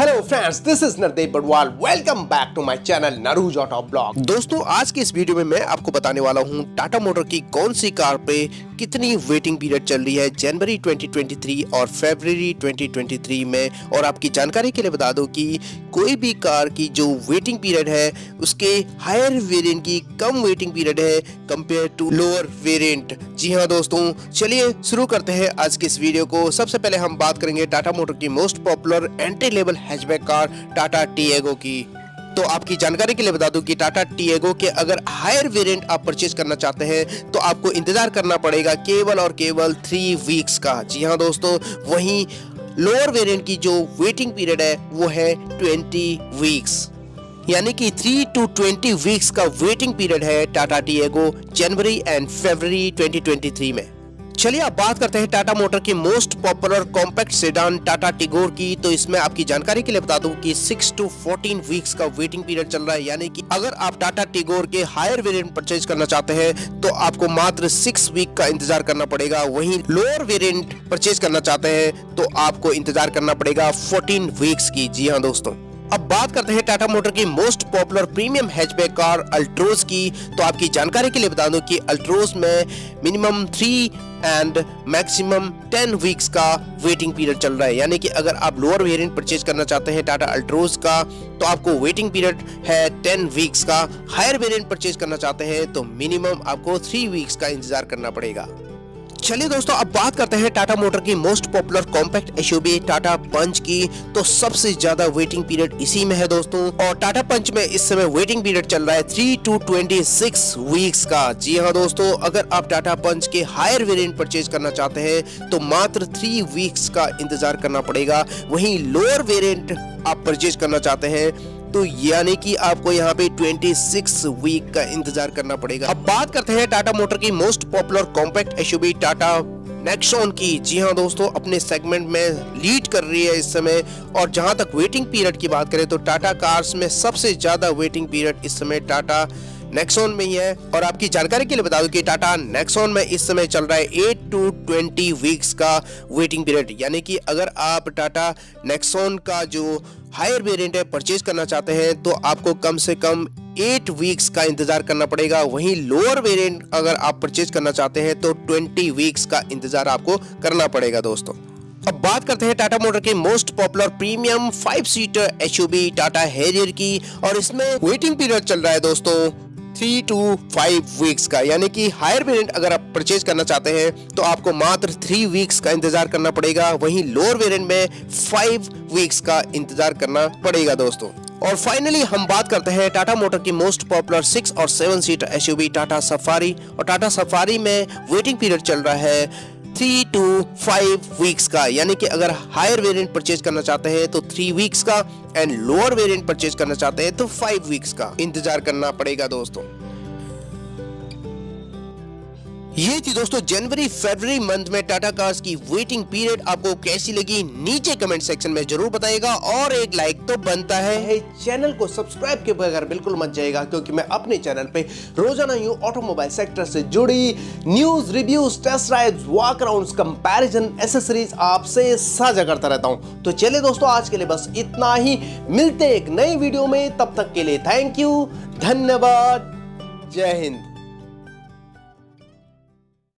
Hello friends, this is Nardev Badwal. Welcome back to my channel Naru's auto blog. दोस्तों, आज के इस वीडियो में मैं आपको बताने वाला हूं टाटा मोटर की कौन सी कार पे कितनी वेटिंग पीरियड चल रही है जनवरी 2023 और फरवरी 2023 में। और आपकी जानकारी के लिए बता दूं कि कोई भी कार की जो वेटिंग पीरियड है उसके हायर वेरिएंट की कम वेटिंग पीरियड है कंपेयर टू लोअर वेरिएंट। जी हाँ दोस्तों, चलिए शुरू करते हैं आज के इस वीडियो को। सबसे पहले हम बात करेंगे टाटा मोटर की most popular entry level hatchback car Tata Tiago की। तो आपकी जानकारी के लिए बता दूं कि टाटा टिएगो के अगर हायर वेरिएंट आप परचेज करना चाहते हैं तो आपको इंतजार करना पड़ेगा केवल और केवल 3 वीक्स का। जी हाँ दोस्तों, वहीं लोअर वेरिएंट की जो वेटिंग पीरियड है वो है 20 वीक्स, यानी कि 3 to 20 वीक्स का वेटिंग पीरियड है टाटा टिएगो जनवरी एंड फरवरी 2023 में। चलिए अब बात करते हैं टाटा मोटर की most popular compact sedan Tata Tigor की। तो इसमें आपकी जानकारी के लिए बता दूं कि 6 to 14 वीक्स का वेटिंग पीरियड चल रहा है, यानी कि अगर आप टाटा टिगोर के हायर वेरिएंट परचेज करना चाहते हैं तो आपको मात्र 6 वीक का इंतजार करना पड़ेगा। वहीं लोअर वेरिएंट परचेज करना चाहते हैं तो आपको इंतजार करना पड़ेगा 14 वीक्स की। जी हाँ दोस्तों, अब बात करते हैं टाटा मोटर की most popular premium hatchback car Altroz की। तो आपकी जानकारी के लिए बता दूं कि अल्ट्रोज में मिनिमम 3 एंड मैक्सिमम 10 वीक्स का वेटिंग पीरियड चल रहा है, यानी कि अगर आप लोअर वेरिएंट परचेज करना चाहते हैं टाटा अल्ट्रोज का तो आपको वेटिंग पीरियड है 10 वीक्स का। हायर वेरिएंट परचेज करना चाहते हैं तो मिनिमम आपको 3 वीक्स का इंतजार करना पड़ेगा। चलिए दोस्तों, अब बात करते हैं टाटा मोटर की most popular compact SUV Tata Punch की। तो सबसे ज्यादा वेटिंग पीरियड इसी में है दोस्तों, और टाटा पंच में इस समय वेटिंग पीरियड चल रहा है 3 to 26 वीक्स का। जी हाँ दोस्तों, अगर आप टाटा पंच के हायर वेरिएंट परचेज करना चाहते हैं तो मात्र 3 वीक्स का इंतजार करना पड़ेगा। वहीं लोअर वेरिएंट आप परचेज करना चाहते हैं तो यानी कि आपको यहाँ पे 26 वीक का इंतजार करना पड़ेगा। अब बात करते हैं टाटा मोटर की most popular compact SUV Tata Nexon की। जी हाँ दोस्तों, अपने सेगमेंट में लीड कर रही है इस समय। और जहां तक वेटिंग पीरियड की बात करें तो टाटा कार्स में सबसे ज्यादा वेटिंग पीरियड इस समय टाटा नेक्सॉन में ही है। और आपकी जानकारी के लिए बता दूं कि टाटा नेक्सॉन में इस समय चल रहा है 8 to 20 वीक्स का वेटिंग पीरियड, यानी कि अगर आप टाटा नेक्सॉन का जो हायर वेरिएंट है परचेज करना चाहते हैं तो आपको कम से कम 8 वीक्स का इंतजार करना पड़ेगा। वहीं लोअर वेरिएंट अगर आप परचेज करना चाहते हैं तो 20 वीक्स का इंतजार आपको करना पड़ेगा दोस्तों। अब बात करते हैं टाटा मोटर के most popular premium 5 seater SUV Tata Harrier की। और इसमें वेटिंग पीरियड चल रहा है दोस्तों 3 to 5 वीक्स का, यानी कि हायर वेरिएंट अगर आप परचेज करना चाहते हैं तो आपको मात्र 3 वीक्स का इंतजार करना पड़ेगा। वहीं लोअर वेरिएंट में 5 वीक्स का इंतजार करना पड़ेगा दोस्तों। और फाइनली हम बात करते हैं टाटा मोटर की मोस्ट पॉपुलर 6 और 7 सीटर एसयूवी टाटा सफारी। और टाटा सफारी में वेटिंग पीरियड चल रहा है 3 to 5 वीक्स का, यानी कि अगर हायर वेरिएंट परचेज करना चाहते हैं तो 3 वीक्स का एंड लोअर वेरिएंट परचेज करना चाहते हैं तो 5 वीक्स का इंतजार करना पड़ेगा दोस्तों। ये थी दोस्तों जनवरी फरवरी मंथ में टाटा कार्स की वेटिंग पीरियड। आपको कैसी लगी नीचे कमेंट सेक्शन में जरूर बताइएगा, और एक लाइक तो बनता है। चैनल को सब्सक्राइब के बगैर बिल्कुल मत जाइएगा, क्योंकि मैं अपने चैनल पे रोजाना यूं ऑटोमोबाइल सेक्टर से जुड़ी news, reviews, test drives, walk arounds, comparison, accessories आपसे साझा करता रहता हूं। तो चलिए दोस्तों, आज के लिए बस इतना ही। मिलते एक नई वीडियो में, तब तक के लिए थैंक यू, धन्यवाद, जय हिंद।